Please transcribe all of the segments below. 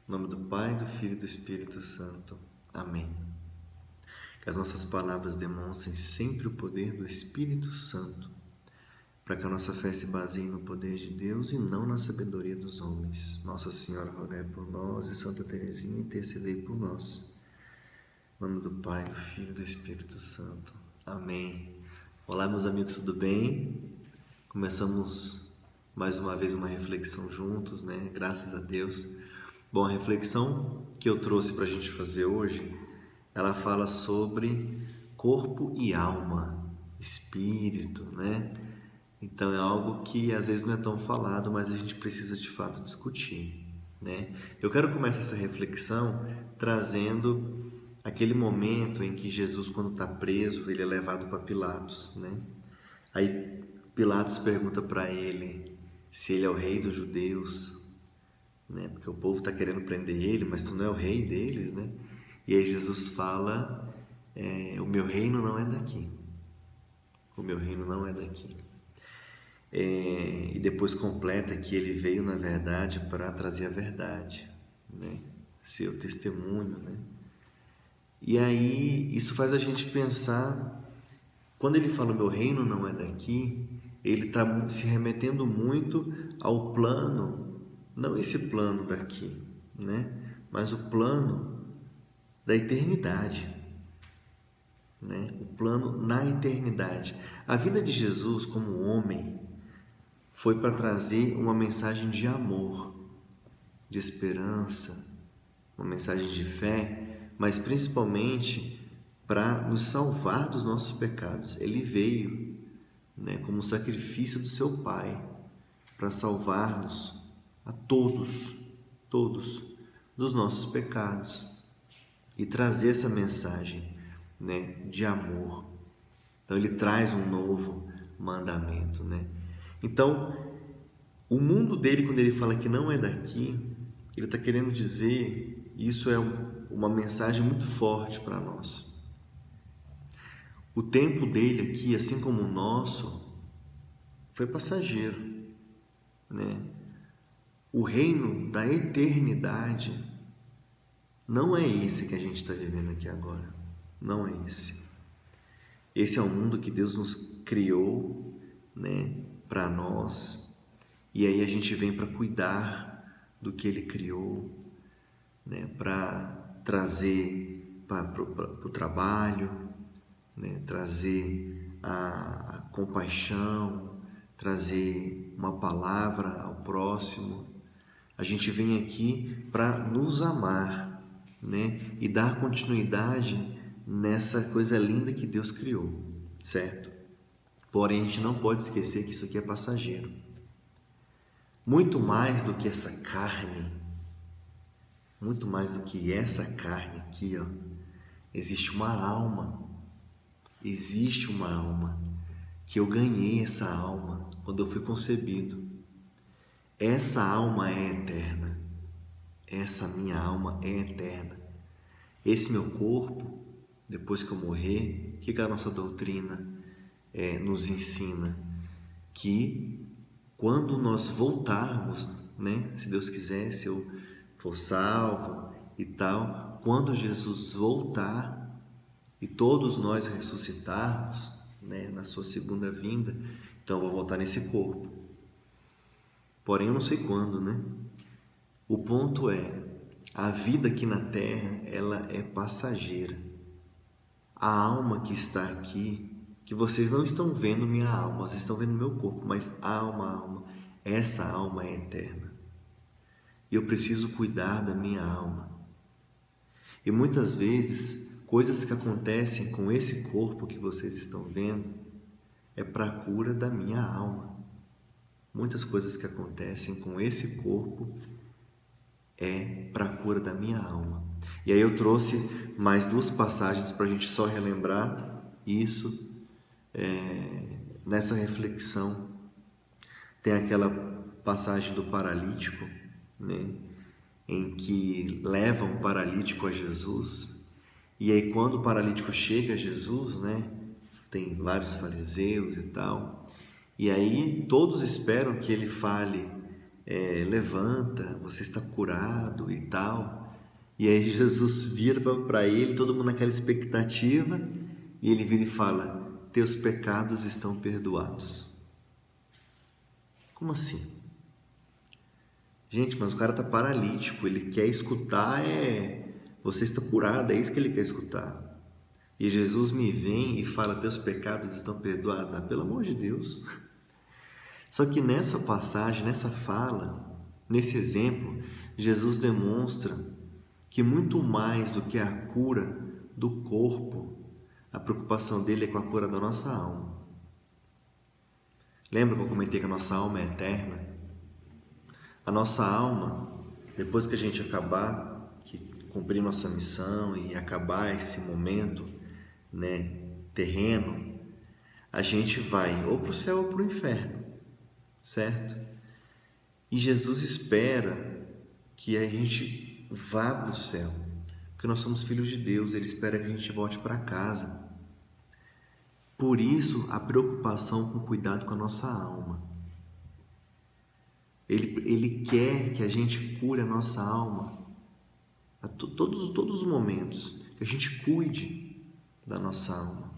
Em nome do Pai, do Filho e do Espírito Santo. Amém. Que as nossas palavras demonstrem sempre o poder do Espírito Santo, para que a nossa fé se baseie no poder de Deus e não na sabedoria dos homens. Nossa Senhora, rogai por nós, e Santa Teresinha, intercedei por nós. Em nome do Pai, do Filho e do Espírito Santo. Amém. Olá, meus amigos, tudo bem? Começamos mais uma vez uma reflexão juntos, né? Graças a Deus. Bom, a reflexão que eu trouxe para a gente fazer hoje, ela fala sobre corpo e alma, espírito, né? Então é algo que às vezes não é tão falado, mas a gente precisa de fato discutir, né? Eu quero começar essa reflexão trazendo aquele momento em que Jesus, quando está preso, ele é levado para Pilatos, né? Aí Pilatos pergunta para ele se ele é o rei dos judeus, né? Porque o povo está querendo prender ele, mas tu não é o rei deles, né? E aí Jesus fala, o meu reino não é daqui. O meu reino não é daqui. E depois completa que ele veio, na verdade, para trazer a verdade, né? Seu testemunho, né? E aí isso faz a gente pensar, quando ele fala o meu reino não é daqui, ele está se remetendo muito ao plano, não esse plano daqui, né? Mas o plano da eternidade, né? O plano na eternidade. A vida de Jesus como homem foi para trazer uma mensagem de amor, de esperança, uma mensagem de fé, mas principalmente para nos salvar dos nossos pecados. Ele veio, né, como sacrifício do seu Pai para salvar-nos a todos dos nossos pecados e trazer essa mensagem, né, de amor. Então ele traz um novo mandamento, né? Então, o mundo dele, quando ele fala que não é daqui, ele está querendo dizer, isso é uma mensagem muito forte para nós. O tempo dele aqui, assim como o nosso, foi passageiro, né? O reino da eternidade não é esse que a gente está vivendo aqui agora. Não é esse. Esse é o mundo que Deus nos criou, né, para nós. E aí a gente vem para cuidar do que Ele criou, né, para trazer para o trabalho, né, trazer a compaixão, trazer uma palavra ao próximo. A gente vem aqui para nos amar, né, e dar continuidade nessa coisa linda que Deus criou, certo? Porém, a gente não pode esquecer que isso aqui é passageiro. Muito mais do que essa carne, muito mais do que essa carne aqui, ó, existe uma alma. Existe uma alma, que eu ganhei essa alma quando eu fui concebido. Essa alma é eterna. Essa minha alma é eterna. Esse meu corpo, depois que eu morrer, o que a nossa doutrina nos ensina? Que quando nós voltarmos, né, se Deus quiser, se eu for salvo e tal, quando Jesus voltar e todos nós ressuscitarmos, né, na sua segunda vinda, então eu vou voltar nesse corpo. Porém, eu não sei quando, né? O ponto é, a vida aqui na Terra, ela é passageira. A alma que está aqui, que vocês não estão vendo minha alma, vocês estão vendo meu corpo, mas alma, essa alma é eterna. E eu preciso cuidar da minha alma. E muitas vezes, coisas que acontecem com esse corpo que vocês estão vendo, é para a cura da minha alma. Muitas coisas que acontecem com esse corpo é para a cura da minha alma. E aí eu trouxe mais duas passagens para a gente só relembrar isso nessa reflexão. Tem aquela passagem do paralítico, né, em que levam o paralítico a Jesus. E aí quando o paralítico chega a Jesus, né, tem vários fariseus e tal, e aí todos esperam que ele fale levanta, você está curado e tal. E aí Jesus vira para ele, todo mundo naquela expectativa, e ele vira e fala: teus pecados estão perdoados. Como assim? Gente, mas o cara está paralítico, ele quer escutar, você está curado, é isso que ele quer escutar. E Jesus me vem e fala: teus pecados estão perdoados. Ah, pelo amor de Deus. Só que nessa passagem, nessa fala, nesse exemplo, Jesus demonstra que muito mais do que a cura do corpo, a preocupação dele é com a cura da nossa alma. Lembra que eu comentei que a nossa alma é eterna? A nossa alma, depois que a gente acabar, que cumprir nossa missão e acabar esse momento, terreno, a gente vai ou para o céu ou para o inferno, certo? E Jesus espera que a gente vá para o céu, porque nós somos filhos de Deus, Ele espera que a gente volte para casa. Por isso, a preocupação com o cuidado com a nossa alma. Ele quer que a gente cure a nossa alma a todos os momentos, que a gente cuide da nossa alma.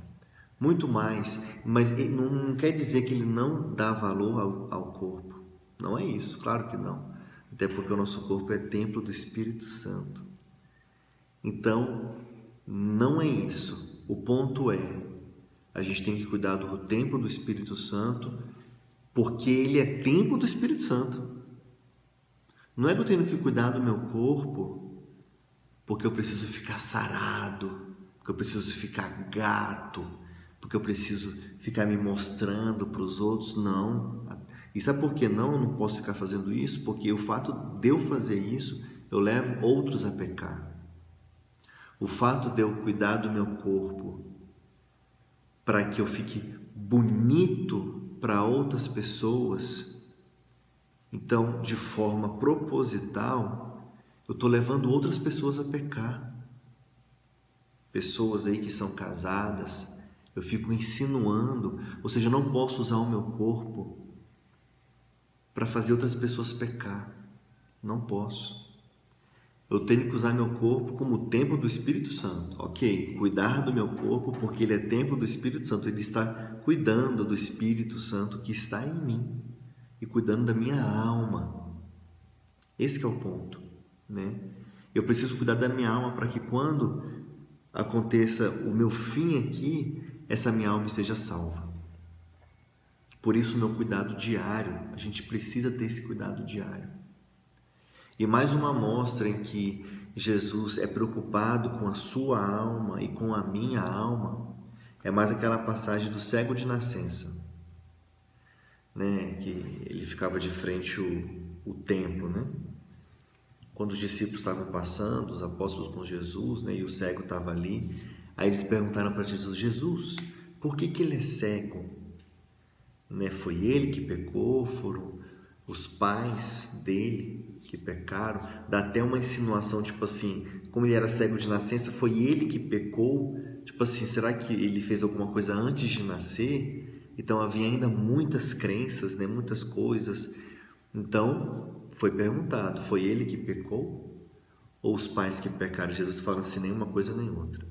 Muito mais, mas não quer dizer que ele não dá valor ao corpo. Não é isso, claro que não. Até porque o nosso corpo é templo do Espírito Santo. Então, não é isso. O ponto é, a gente tem que cuidar do templo do Espírito Santo, porque ele é templo do Espírito Santo. Não é que eu tenho que cuidar do meu corpo porque eu preciso ficar sarado, porque eu preciso ficar gato, porque eu preciso ficar me mostrando para os outros. Não. E sabe por que não? Eu não posso ficar fazendo isso? Porque o fato de eu fazer isso, eu levo outros a pecar. O fato de eu cuidar do meu corpo para que eu fique bonito para outras pessoas, então, de forma proposital, eu estou levando outras pessoas a pecar. Pessoas aí que são casadas, eu fico insinuando, ou seja, eu não posso usar o meu corpo para fazer outras pessoas pecar. Não posso. Eu tenho que usar meu corpo como templo do Espírito Santo. Ok, cuidar do meu corpo porque ele é templo do Espírito Santo. Ele está cuidando do Espírito Santo que está em mim e cuidando da minha alma. Esse é o ponto, né? Eu preciso cuidar da minha alma para que quando aconteça o meu fim aqui, essa minha alma esteja salva. Por isso o meu cuidado diário, a gente precisa ter esse cuidado diário. E mais uma amostra em que Jesus é preocupado com a sua alma e com a minha alma, é mais aquela passagem do cego de nascença, né? Que ele ficava de frente o templo, né? Quando os discípulos estavam passando, os apóstolos com Jesus, né? E o cego estava ali, aí eles perguntaram para Jesus: Jesus, por que ele é cego? Né? Foi ele que pecou? Foram os pais dele que pecaram? Dá até uma insinuação, tipo assim, como ele era cego de nascença, foi ele que pecou? Tipo assim, será que ele fez alguma coisa antes de nascer? Então havia ainda muitas crenças, né? Muitas coisas. Então foi perguntado, foi ele que pecou ou os pais que pecaram? Jesus fala assim, nenhuma coisa nem outra.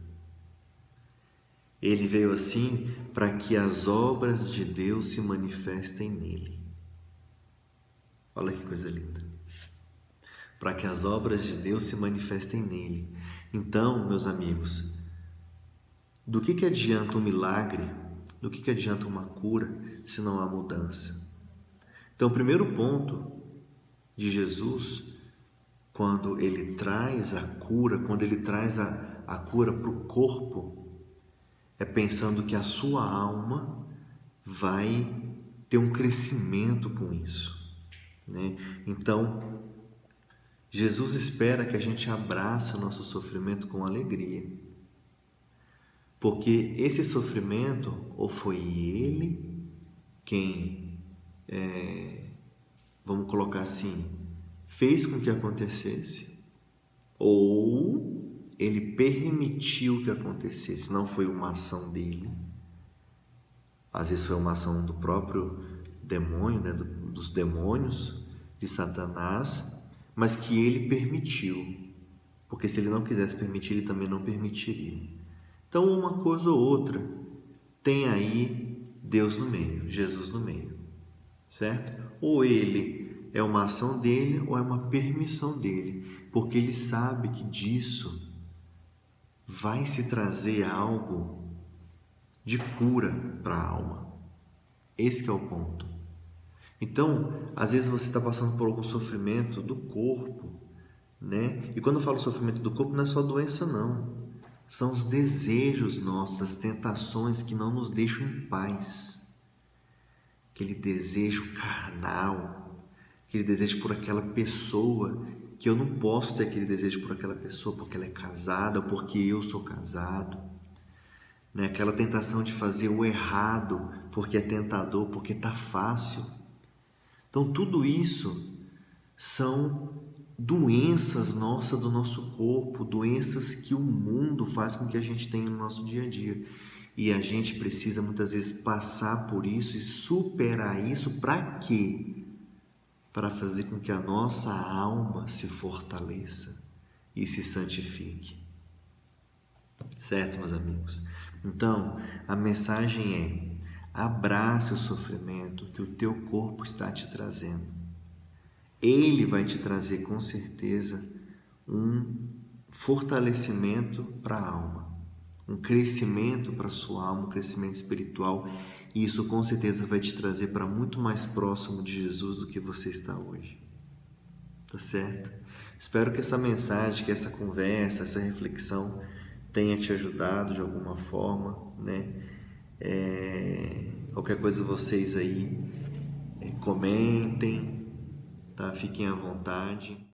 Ele veio assim para que as obras de Deus se manifestem nele. Olha que coisa linda. Para que as obras de Deus se manifestem nele. Então, meus amigos, do que adianta um milagre, do que adianta uma cura se não há mudança? Então, o primeiro ponto de Jesus, quando ele traz a cura, quando ele traz a cura para o corpo, é pensando que a sua alma vai ter um crescimento com isso, né? Então, Jesus espera que a gente abrace o nosso sofrimento com alegria, porque esse sofrimento, ou foi ele quem, vamos colocar assim, fez com que acontecesse, ou ele permitiu que acontecesse, não foi uma ação dele. Às vezes foi uma ação do próprio demônio, né? Dos demônios, de Satanás, mas que ele permitiu, porque se ele não quisesse permitir, ele também não permitiria. Então, uma coisa ou outra, tem aí Deus no meio, Jesus no meio, certo? Ou ele é uma ação dele, ou é uma permissão dele, porque ele sabe que disso vai se trazer algo de cura para a alma. Esse que é o ponto. Então, às vezes você está passando por algum sofrimento do corpo, né? E quando eu falo sofrimento do corpo, não é só doença, não. São os desejos nossos, as tentações que não nos deixam em paz. Aquele desejo carnal, aquele desejo por aquela pessoa, que eu não posso ter aquele desejo por aquela pessoa porque ela é casada ou porque eu sou casado. Né? Aquela tentação de fazer o errado porque é tentador, porque está fácil. Então, tudo isso são doenças nossas do nosso corpo, doenças que o mundo faz com que a gente tenha no nosso dia a dia. E a gente precisa muitas vezes passar por isso e superar isso para quê? Para fazer com que a nossa alma se fortaleça e se santifique. Certo, meus amigos? Então, a mensagem é: abrace o sofrimento que o teu corpo está te trazendo. Ele vai te trazer com certeza um fortalecimento para a alma, um crescimento para a sua alma, um crescimento espiritual, e isso com certeza vai te trazer para muito mais próximo de Jesus do que você está hoje. Tá certo? Espero que essa mensagem, que essa conversa, essa reflexão tenha te ajudado de alguma forma, né? Qualquer coisa vocês aí comentem, tá? Fiquem à vontade.